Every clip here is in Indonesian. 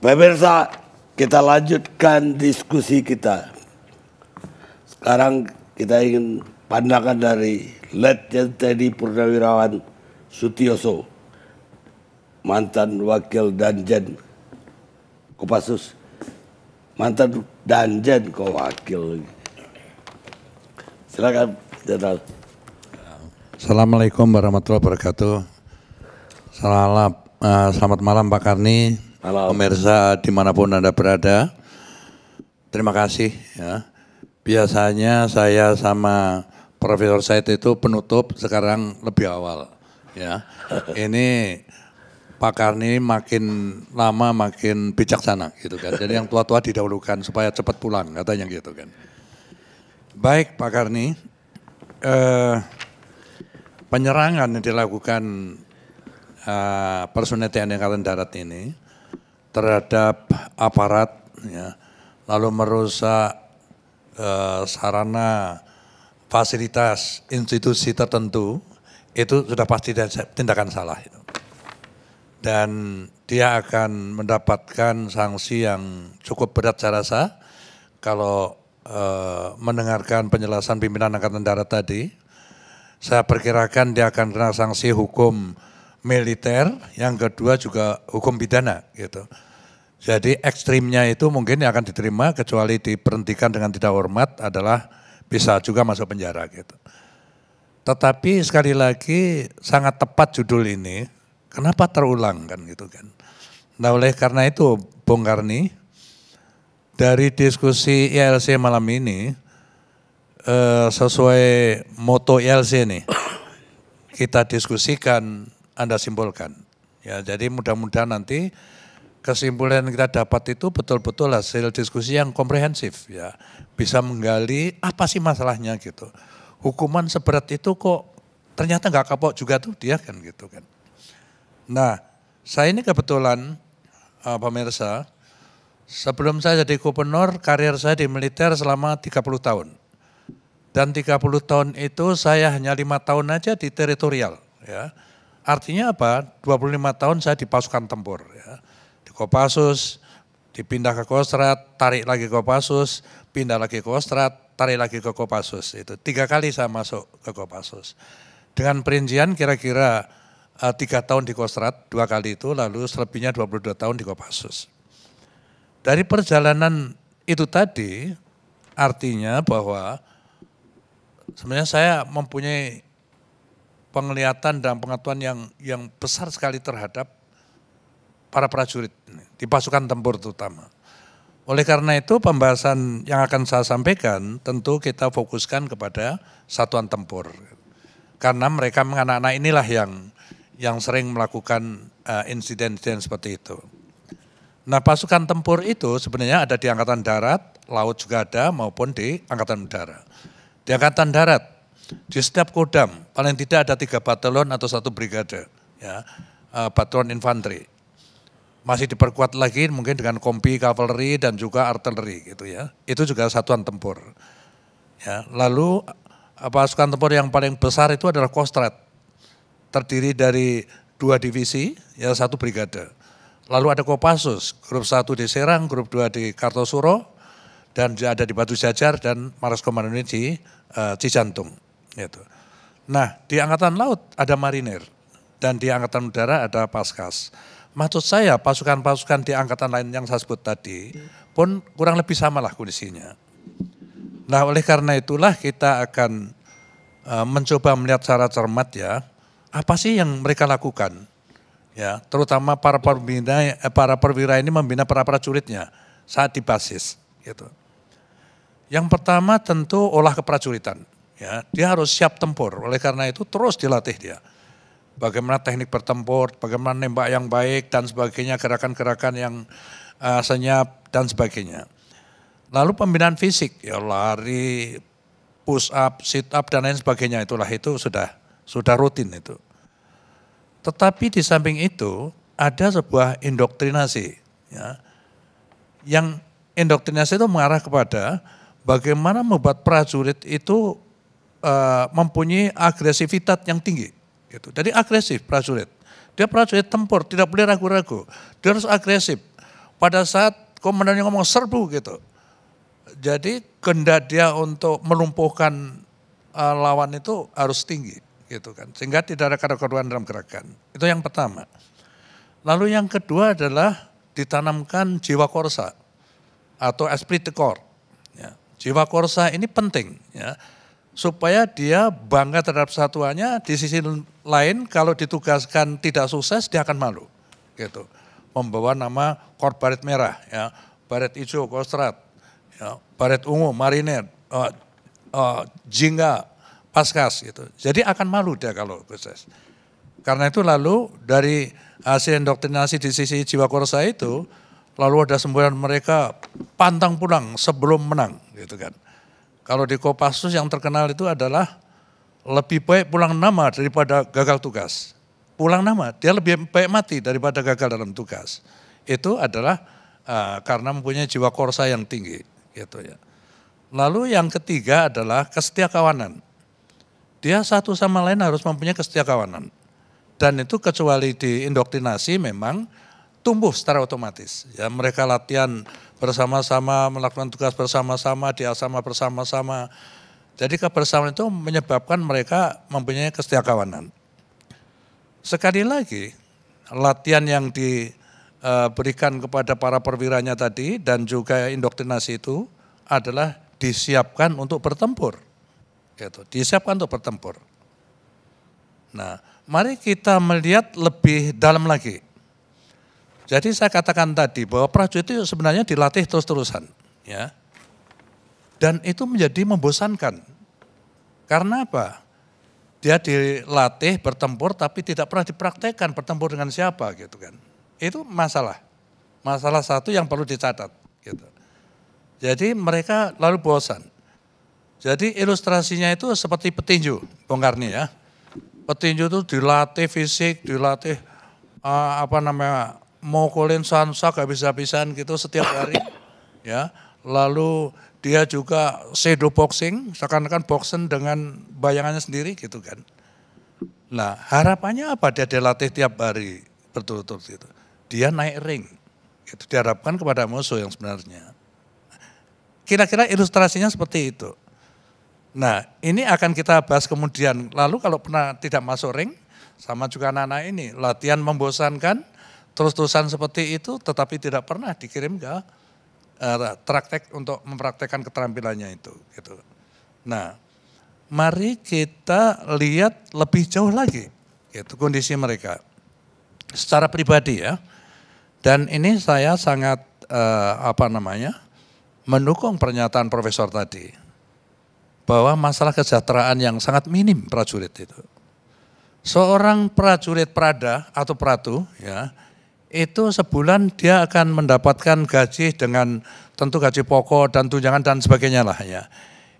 Pemirsa, kita lanjutkan diskusi kita. Sekarang kita ingin pandangan dari Letjen TNI Purnawirawan Sutioso, mantan Wakil Danjen Kopassus, mantan Danjen kok Wakil. Silakan, Jenderal. Assalamualaikum warahmatullahi wabarakatuh. Selamat malam Pak Karni, pemirsa dimanapun Anda berada. Terima kasih ya. Biasanya saya sama Profesor Said itu penutup, sekarang lebih awal ya. Ini Pak Karni makin lama makin bijaksana gitu kan. Jadi yang tua-tua didahulukan supaya cepat pulang katanya gitu kan. Baik Pak Karni, penyerangan yang dilakukan personel TNI Angkatan Darat ini terhadap aparat, ya, lalu merusak sarana fasilitas institusi tertentu, itu sudah pasti tindakan salah. Dan dia akan mendapatkan sanksi yang cukup berat saya rasa kalau mendengarkan penjelasan pimpinan Angkatan Darat tadi. Saya perkirakan dia akan kena sanksi hukum militer, yang kedua juga hukum pidana gitu. Jadi ekstrimnya itu mungkin yang akan diterima kecuali diberhentikan dengan tidak hormat adalah bisa juga masuk penjara gitu. Tetapi sekali lagi sangat tepat judul ini, kenapa terulang kan gitu kan. Nah oleh karena itu Bung Karni, dari diskusi ILC malam ini, sesuai moto ILC nih, kita diskusikan, Anda simpulkan. Ya, jadi mudah-mudahan nanti kesimpulan yang kita dapat itu betul-betul hasil diskusi yang komprehensif, ya, bisa menggali apa sih masalahnya gitu. Hukuman seberat itu kok ternyata nggak kapok juga tuh dia kan gitu kan. Nah, saya ini kebetulan pemirsa, sebelum saya jadi gubernur, karir saya di militer selama 30 tahun. Dan 30 tahun itu saya hanya 5 tahun aja di teritorial, ya. Artinya apa? 25 tahun saya di pasukan tempur, ya. Di Kopassus, dipindah ke Kostrad, tarik lagi ke Kopassus, pindah lagi ke Kostrad, tarik lagi ke Kopassus. Itu 3 kali saya masuk ke Kopassus. Dengan perincian kira-kira 3 tahun di Kostrad, 2 kali itu, lalu selebihnya 22 tahun di Kopassus. Dari perjalanan itu tadi, artinya bahwa sebenarnya saya mempunyai penglihatan dan pengetahuan yang besar sekali terhadap para prajurit di pasukan tempur terutama. Oleh karena itu pembahasan yang akan saya sampaikan tentu kita fokuskan kepada satuan tempur. Karena mereka anak-anak inilah yang sering melakukan insiden-insiden seperti itu. Nah pasukan tempur itu sebenarnya ada di Angkatan Darat, Laut juga ada maupun di Angkatan Udara. Di Angkatan Darat, di setiap kodam paling tidak ada 3 batalion atau 1 brigade, ya, batalion infanteri. Masih diperkuat lagi mungkin dengan kompi, kavaleri dan juga artileri gitu ya. Itu juga satuan tempur. Ya, lalu pasukan tempur yang paling besar itu adalah Kostrad. Terdiri dari 2 divisi, ya 1 brigade. Lalu ada Kopassus, grup 1 di Serang, grup 2 di Kartosuro, dan ada di Batu Jajar dan Maros Komando ini di Cijantung. Gitu. Nah di Angkatan Laut ada marinir dan di Angkatan Udara ada paskas. Maksud saya pasukan-pasukan di angkatan lain yang saya sebut tadi pun kurang lebih sama lah kondisinya. Nah oleh karena itulah kita akan mencoba melihat secara cermat ya, apa sih yang mereka lakukan. Ya, terutama para perwira ini membina para prajuritnya saat di basis. Gitu. Yang pertama tentu olah keprajuritan. Ya, dia harus siap tempur, oleh karena itu terus dilatih dia. Bagaimana teknik bertempur, bagaimana nembak yang baik dan sebagainya, gerakan-gerakan yang senyap dan sebagainya. Lalu pembinaan fisik, ya lari, push up, sit up dan lain sebagainya, itu sudah rutin itu. Tetapi di samping itu ada sebuah indoktrinasi, ya, yang indoktrinasi itu mengarah kepada bagaimana membuat prajurit itu mempunyai agresivitas yang tinggi. Gitu. Jadi agresif prajurit. Dia prajurit tempur, tidak boleh ragu-ragu. Dia harus agresif. pada saat komandannya ngomong serbu gitu. Jadi kehendak dia untuk melumpuhkan lawan itu harus tinggi gitu kan. Sehingga tidak ada keraguan dalam gerakan. Itu yang pertama. Lalu yang kedua adalah ditanamkan jiwa korsa atau esprit de corps. Ya. Jiwa korsa ini penting ya, supaya dia bangga terhadap satuannya. Di sisi lain kalau ditugaskan tidak sukses dia akan malu gitu. Membawa nama Korps Baret Merah, ya, Baret Hijau, Kostrad, ya, Baret Ungu, Marinir, Jingga, Paskas gitu. Jadi akan malu dia kalau sukses. Karena itu lalu dari hasil indoktrinasi di sisi jiwa korsa itu, lalu ada semboyan mereka pantang pulang sebelum menang gitu kan. Kalau di Kopassus yang terkenal itu adalah lebih baik pulang nama daripada gagal tugas. Pulang nama, dia lebih baik mati daripada gagal dalam tugas. Itu adalah karena mempunyai jiwa korsa yang tinggi gitu ya. Lalu yang ketiga adalah kesetiakawanan. Dia satu sama lain harus mempunyai kesetiakawanan. Dan itu kecuali di indoktrinasi memang tumbuh secara otomatis. Ya, mereka latihan bersama-sama, melakukan tugas bersama-sama, di asrama bersama-sama. Jadi kebersamaan itu menyebabkan mereka mempunyai kesetiakawanan. Sekali lagi, latihan yang diberikan kepada para perwiranya tadi dan juga indoktrinasi itu adalah disiapkan untuk bertempur. Gitu, disiapkan untuk bertempur. Nah, mari kita melihat lebih dalam lagi. Jadi saya katakan tadi bahwa prajurit itu sebenarnya dilatih terus-terusan, ya. Dan itu menjadi membosankan. Karena apa? Dia dilatih bertempur tapi tidak pernah dipraktekkan bertempur dengan siapa gitu kan. Itu masalah. Masalah satu yang perlu dicatat gitu. Jadi mereka lalu bosan. Jadi ilustrasinya itu seperti petinju, Bung Karni ya. Petinju itu dilatih fisik, dilatih mukulin sansak habis-habisan gitu setiap hari, ya. Lalu dia juga shadow boxing, seakan-akan boxing dengan bayangannya sendiri gitu kan. Nah harapannya apa? Dia dilatih tiap hari berturut-turut gitu. Dia naik ring, itu diharapkan kepada musuh yang sebenarnya. Kira-kira ilustrasinya seperti itu. Nah ini akan kita bahas kemudian. Lalu kalau pernah tidak masuk ring, sama juga anak-anak ini, latihan membosankan, terus-terusan seperti itu, tetapi tidak pernah dikirim ke praktek untuk mempraktekkan keterampilannya itu. Gitu. Nah, mari kita lihat lebih jauh lagi, gitu, kondisi mereka secara pribadi ya. Dan ini saya sangat mendukung pernyataan Profesor tadi bahwa masalah kesejahteraan yang sangat minim prajurit itu. Seorang prajurit Prada atau Pratu ya, itu sebulan dia akan mendapatkan gaji dengan tentu gaji pokok dan tunjangan dan sebagainya lah ya.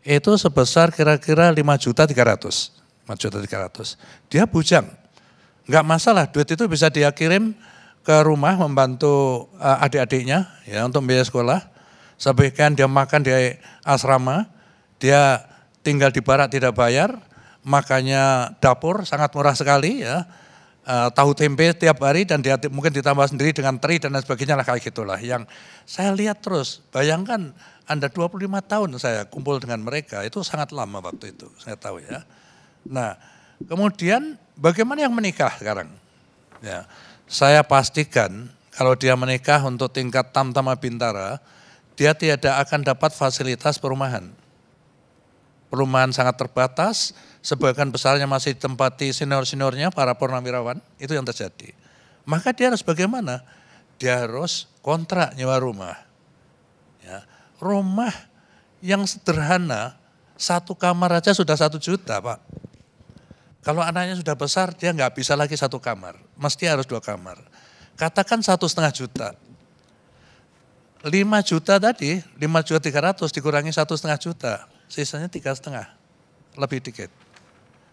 Itu sebesar kira-kira 5.300.000. 5.300.000. Dia bujang. Enggak masalah, duit itu bisa dia kirim ke rumah membantu adik-adiknya ya untuk biaya sekolah. Sebagian dia makan di asrama, dia tinggal di barak tidak bayar, makanya dapur sangat murah sekali ya. Tahu tempe tiap hari dan dia mungkin ditambah sendiri dengan teri dan lain sebagainya lah kayak gitulah. Yang saya lihat terus, bayangkan Anda 25 tahun saya kumpul dengan mereka, itu sangat lama waktu itu, saya tahu ya. Nah, kemudian bagaimana yang menikah sekarang? Ya, saya pastikan kalau dia menikah untuk tingkat Tamtama Bintara, dia tidak akan dapat fasilitas perumahan. Perumahan sangat terbatas, sebagian besarnya masih ditempati senior-seniornya, para purnawirawan, itu yang terjadi. Maka dia harus bagaimana? Dia harus kontrak nyewa rumah. Ya, rumah yang sederhana, satu kamar aja sudah 1 juta Pak. Kalau anaknya sudah besar, dia nggak bisa lagi 1 kamar, mesti harus 2 kamar. Katakan 1,5 juta. 5 juta tadi, 5.300.000 dikurangi 1,5 juta. Sisanya 3,5, lebih dikit.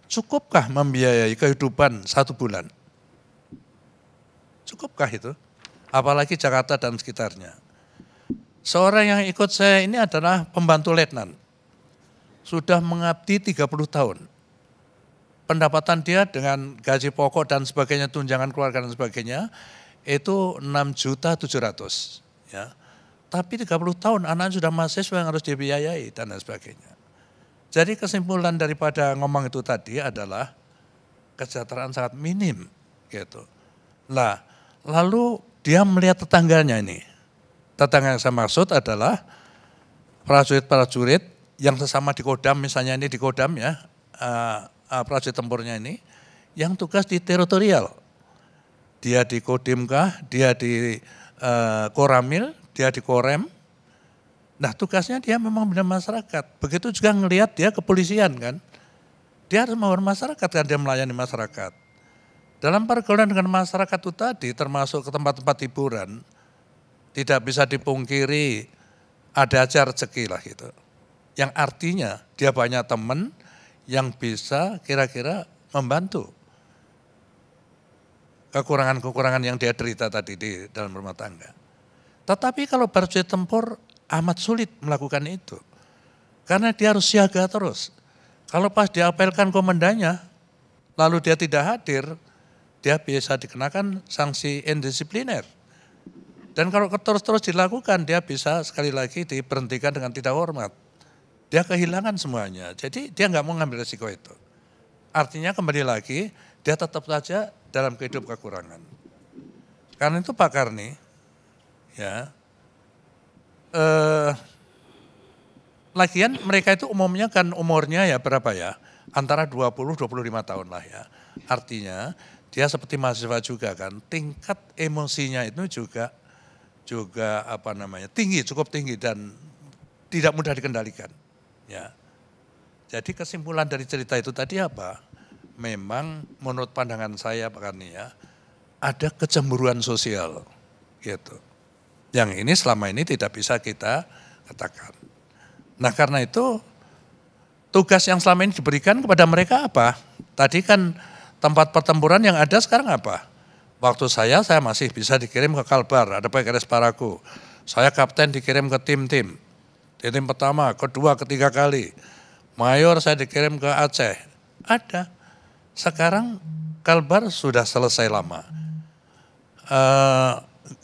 Cukupkah membiayai kehidupan 1 bulan? Cukupkah itu? Apalagi Jakarta dan sekitarnya. Seorang yang ikut saya ini adalah pembantu letnan. Sudah mengabdi 30 tahun. Pendapatan dia dengan gaji pokok dan sebagainya, tunjangan keluarga dan sebagainya, itu 6.700.000. Ya. Tapi 30 tahun anak sudah mahasiswa yang harus dibiayai dan lain sebagainya. Jadi kesimpulan daripada ngomong itu tadi adalah kesejahteraan sangat minim gitu. Lah, lalu dia melihat tetangganya ini. Tetangga yang saya maksud adalah prajurit-prajurit yang sesama di Kodam, misalnya ini di Kodam ya, prajurit tempurnya ini, yang tugas di teritorial. Dia di Kodimkah, dia di Koramil, dia di Korem. Nah tugasnya dia memang benar masyarakat. Begitu juga ngelihat dia kepolisian kan. Dia harus membangun masyarakat kan, dia melayani masyarakat. Dalam pergaulan dengan masyarakat itu tadi, termasuk ke tempat-tempat hiburan, tidak bisa dipungkiri ada aja rezeki lah gitu. Yang artinya dia banyak teman yang bisa kira-kira membantu kekurangan-kekurangan yang dia derita tadi di dalam rumah tangga. Tetapi kalau prajurit tempur amat sulit melakukan itu. Karena dia harus siaga terus. Kalau pas diapelkan komandannya, lalu dia tidak hadir, dia bisa dikenakan sanksi indisipliner. Dan kalau terus-terus dilakukan, dia bisa sekali lagi diberhentikan dengan tidak hormat. Dia kehilangan semuanya, jadi dia nggak mau ngambil resiko itu. Artinya kembali lagi, dia tetap saja dalam kehidupan kekurangan. Karena itu Pak Karni, ya, lagian mereka itu umumnya kan umurnya ya berapa ya, antara 20-25 tahun lah ya. Artinya dia seperti mahasiswa juga kan, tingkat emosinya itu juga apa namanya tinggi, cukup tinggi dan tidak mudah dikendalikan. Ya, jadi kesimpulan dari cerita itu tadi apa? Memang menurut pandangan saya Pak Karni ya, ada kecemburuan sosial gitu. Yang ini selama ini tidak bisa kita katakan. Nah karena itu tugas yang selama ini diberikan kepada mereka apa? Tadi kan tempat pertempuran yang ada sekarang apa? Waktu saya masih bisa dikirim ke Kalbar, ada PKRS Paragu. Saya kapten dikirim ke tim-tim. Di tim pertama, kedua, ketiga kali. Mayor saya dikirim ke Aceh. Ada. Sekarang Kalbar sudah selesai lama.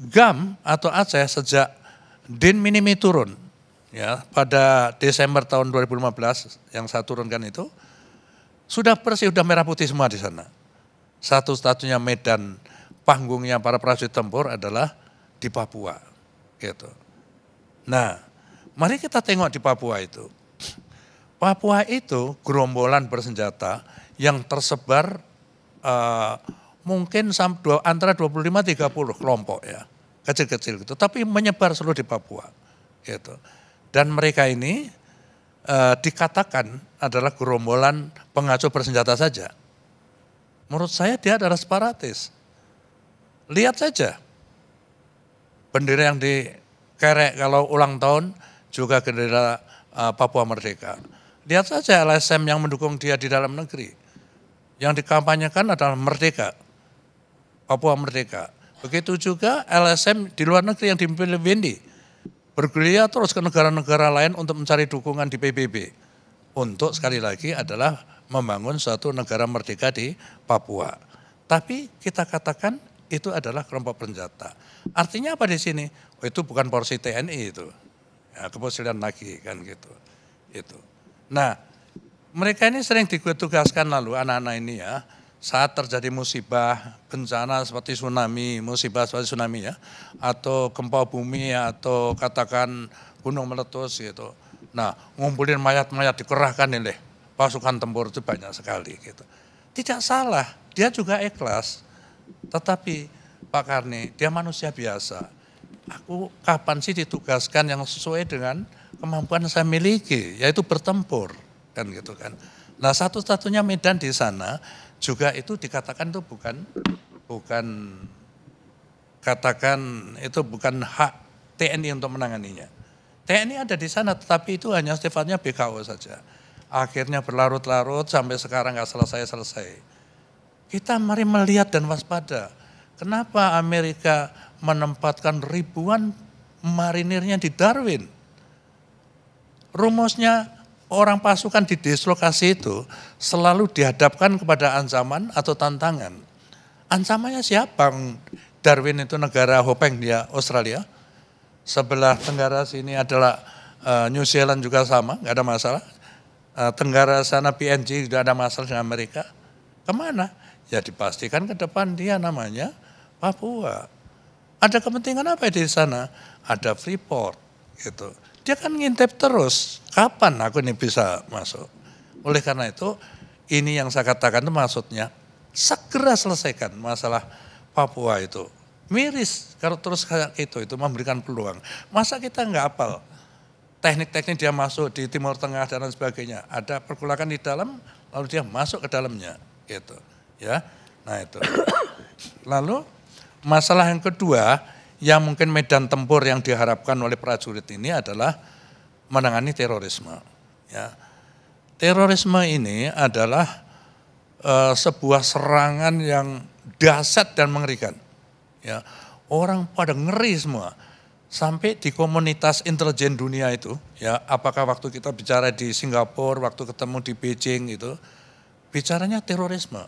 GAM atau Aceh sejak Din Minimi turun. Ya, pada Desember tahun 2015 yang saya turunkan itu, sudah bersih, sudah merah putih semua di sana. Satu-satunya medan panggungnya para prajurit tempur adalah di Papua. Gitu. Nah, mari kita tengok di Papua itu. Papua itu gerombolan bersenjata yang tersebar mungkin antara 25-30 kelompok ya, kecil-kecil gitu. Tapi menyebar seluruh di Papua. Gitu. Dan mereka ini dikatakan adalah gerombolan pengacau bersenjata saja. Menurut saya dia adalah separatis. Lihat saja, bendera yang dikerek kalau ulang tahun juga bendera Papua Merdeka. Lihat saja LSM yang mendukung dia di dalam negeri. Yang dikampanyekan adalah Merdeka, Papua Merdeka. Begitu juga LSM di luar negeri yang dipimpin Wendy. Bergerilya terus ke negara-negara lain untuk mencari dukungan di PBB. Untuk sekali lagi adalah membangun suatu negara merdeka di Papua. Tapi kita katakan itu adalah kelompok bersenjata. Artinya apa di sini? Oh, itu bukan porsi TNI itu. Ya, kepolisian lagi kan gitu. Itu. Nah, mereka ini sering ditugaskan lalu anak-anak ini ya, saat terjadi musibah, bencana seperti tsunami, musibah seperti tsunami ya, atau gempa bumi atau katakan gunung meletus gitu. Nah, ngumpulin mayat-mayat dikerahkan oleh pasukan tempur itu banyak sekali gitu. Tidak salah, dia juga ikhlas. Tetapi Pak Karni, dia manusia biasa. Aku kapan sih ditugaskan yang sesuai dengan kemampuan saya miliki, yaitu bertempur, kan gitu kan. Nah satu-satunya medan di sana juga itu dikatakan itu bukan hak TNI untuk menanganinya. TNI ada di sana, tetapi itu hanya sifatnya BKO saja. Akhirnya berlarut-larut sampai sekarang nggak selesai-selesai. Kita mari melihat dan waspada. Kenapa Amerika menempatkan ribuan marinirnya di Darwin? Rumusnya orang pasukan di dislokasi itu selalu dihadapkan kepada ancaman atau tantangan. Ancamannya siapa? Darwin itu negara Hopeng dia Australia. sebelah tenggara sini adalah New Zealand juga sama, nggak ada masalah. Tenggara sana PNG sudah ada masalah dengan Amerika. Kemana? Ya dipastikan ke depan dia namanya Papua. Ada kepentingan apa di sana? Ada Freeport gitu. Dia kan ngintip terus, kapan aku ini bisa masuk. Oleh karena itu, ini yang saya katakan itu maksudnya, segera selesaikan masalah Papua itu. Miris kalau terus kayak itu memberikan peluang. Masa kita nggak hafal teknik-teknik dia masuk di Timur Tengah dan lain sebagainya. Ada pergolakan di dalam, lalu dia masuk ke dalamnya, gitu. Ya, nah itu. Lalu masalah yang kedua, yang mungkin medan tempur yang diharapkan oleh prajurit ini adalah menangani terorisme. Ya. Terorisme ini adalah sebuah serangan yang dahsyat dan mengerikan. Ya. Orang pada ngeri semua. Sampai di komunitas intelijen dunia itu, ya apakah waktu kita bicara di Singapura, waktu ketemu di Beijing itu, bicaranya terorisme.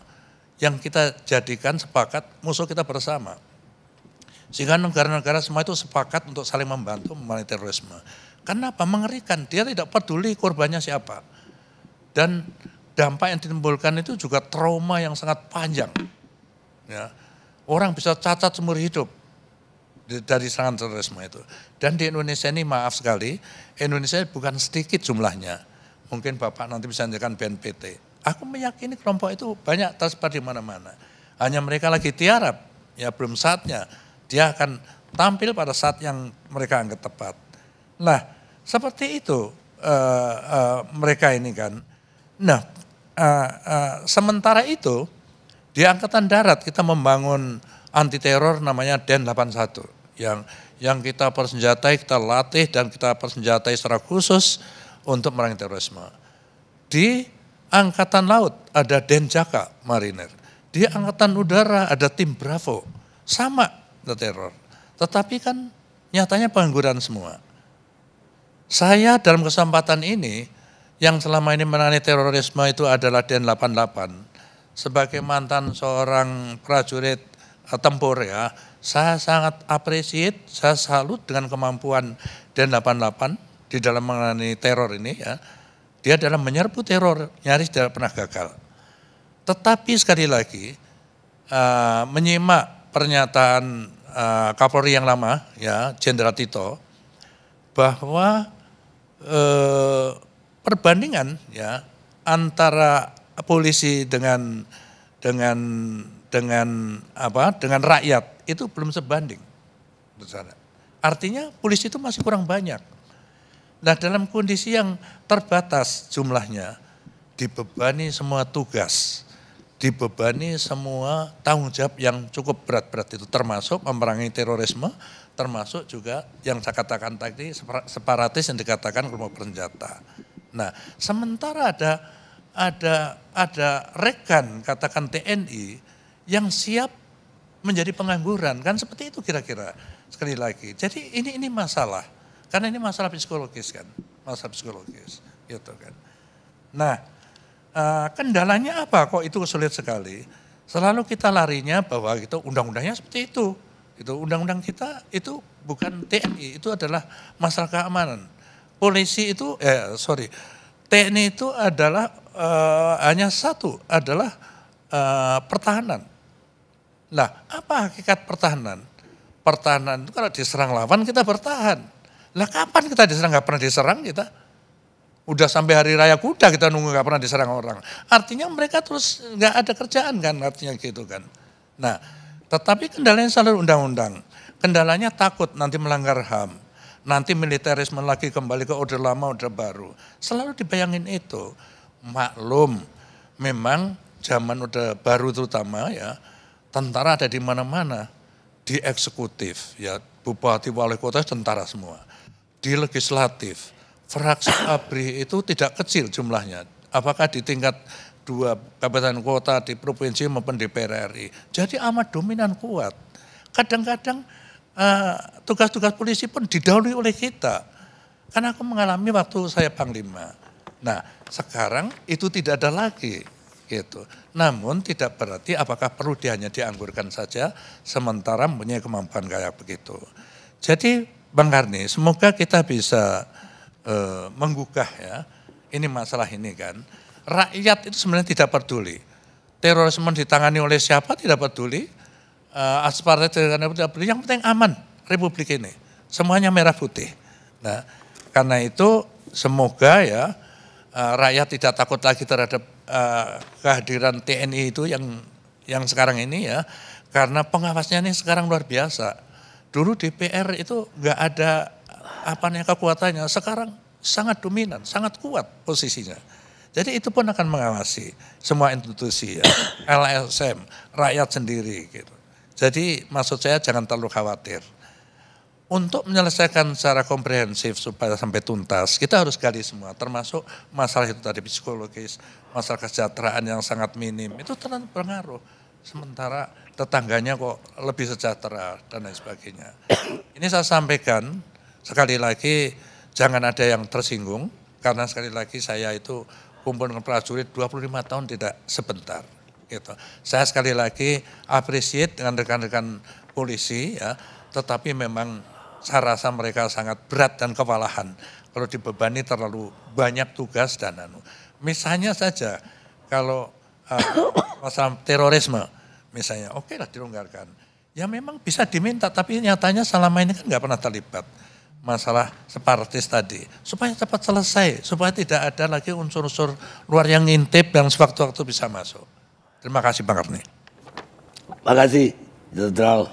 Yang kita jadikan sepakat musuh kita bersama. Sehingga negara-negara semua itu sepakat untuk saling membantu memerangi terorisme. Kenapa? Mengerikan, dia tidak peduli korbannya siapa. Dan dampak yang ditimbulkan itu juga trauma yang sangat panjang. Ya. Orang bisa cacat seumur hidup dari serangan terorisme itu. Dan di Indonesia ini maaf sekali, Indonesia bukan sedikit jumlahnya. Mungkin Bapak nanti bisa menjelaskan BNPT. Aku meyakini kelompok itu banyak tersebar di mana-mana. Hanya mereka lagi tiarap, ya belum saatnya. Dia akan tampil pada saat yang mereka anggap tepat. Nah, seperti itu mereka ini kan. Nah, sementara itu di Angkatan Darat kita membangun anti teror namanya Den 81 yang kita persenjatai, kita latih dan kita persenjatai secara khusus untuk memerangi terorisme. Di Angkatan Laut ada Denjaka Marinir. Di Angkatan Udara ada tim Bravo. Sama teror. Tetapi kan nyatanya pengangguran semua. Saya dalam kesempatan ini yang selama ini menangani terorisme itu adalah Den 88. Sebagai mantan seorang prajurit tempur ya, saya sangat appreciate, saya salut dengan kemampuan Den 88 di dalam menangani teror ini ya. Dia dalam menyerbu teror nyaris tidak pernah gagal. Tetapi sekali lagi menyimak pernyataan Kapolri yang lama ya, Jenderal Tito, bahwa perbandingan ya antara polisi dengan rakyat itu belum sebanding. Artinya polisi itu masih kurang banyak. Nah, dalam kondisi yang terbatas jumlahnya, dibebani semua tugas, dibebani semua tanggung jawab yang cukup berat-berat itu, termasuk memerangi terorisme, termasuk juga yang saya katakan tadi separatis yang dikatakan kelompok bersenjata. Nah, sementara ada rekan katakan TNI yang siap menjadi pengangguran, kan seperti itu kira-kira. Sekali lagi, jadi ini masalah, karena ini masalah psikologis kan, masalah psikologis gitu kan. Nah, kendalanya apa kok itu sulit sekali? Selalu kita larinya bahwa itu undang-undangnya seperti itu. Itu undang-undang kita itu bukan TNI, itu adalah masalah keamanan. Polisi itu TNI itu adalah hanya satu, adalah pertahanan. Nah, apa hakikat pertahanan? Pertahanan itu kalau diserang lawan kita bertahan. Lah kapan kita diserang? Gak pernah diserang kita. Udah sampai hari raya kuda kita nunggu gak pernah diserang orang. Artinya mereka terus gak ada kerjaan kan, artinya gitu kan. Nah, tetapi kendalanya selalu undang-undang. Kendalanya takut nanti melanggar HAM. Nanti militerisme lagi kembali ke orde lama, orde baru. Selalu dibayangin itu. Maklum, memang zaman orde baru terutama ya, tentara ada di mana-mana. Di eksekutif, ya bupati wali kota tentara semua. Di legislatif, fraksi ABRI itu tidak kecil jumlahnya. Apakah di tingkat 2 kabupaten kota di provinsi maupun di DPR RI. Jadi amat dominan kuat. Kadang-kadang tugas-tugas polisi pun didahului oleh kita. Karena aku mengalami waktu saya Panglima. Nah, sekarang itu tidak ada lagi. Gitu. Namun tidak berarti apakah perlu hanya dianggurkan saja sementara mempunyai kemampuan kayak begitu. Jadi Bang Karni, semoga kita bisa menggugah ya, ini masalah ini kan. Rakyat itu sebenarnya tidak peduli. Terorisme ditangani oleh siapa tidak peduli. Aspara tidak peduli, yang penting aman Republik ini. Semuanya merah putih. Nah, karena itu semoga ya rakyat tidak takut lagi terhadap kehadiran TNI itu yang sekarang ini ya. Karena pengawasnya ini sekarang luar biasa. Dulu DPR itu nggak ada kekuatannya, sekarang sangat dominan, sangat kuat posisinya. Jadi itu pun akan mengawasi semua institusi ya, LSM, rakyat sendiri gitu. Jadi maksud saya jangan terlalu khawatir. Untuk menyelesaikan secara komprehensif supaya sampai tuntas, kita harus gali semua, termasuk masalah itu tadi psikologis, masalah kesejahteraan yang sangat minim, itu terlalu berpengaruh. Sementara tetangganya kok lebih sejahtera dan lain sebagainya. Ini saya sampaikan, sekali lagi jangan ada yang tersinggung, karena sekali lagi saya itu kumpul dengan prajurit 25 tahun tidak sebentar. Gitu. Saya sekali lagi appreciate dengan rekan-rekan polisi, ya, tetapi memang saya rasa mereka sangat berat dan kewalahan kalau dibebani terlalu banyak tugas dan misalnya saja kalau masalah terorisme misalnya, oke lah dilonggarkan. Ya memang bisa diminta, tapi nyatanya selama ini kan nggak pernah terlibat. Masalah separatis tadi, supaya cepat selesai, supaya tidak ada lagi unsur-unsur luar yang ngintip yang sewaktu-waktu bisa masuk. Terima kasih Bang Karni. Terima kasih, Jenderal.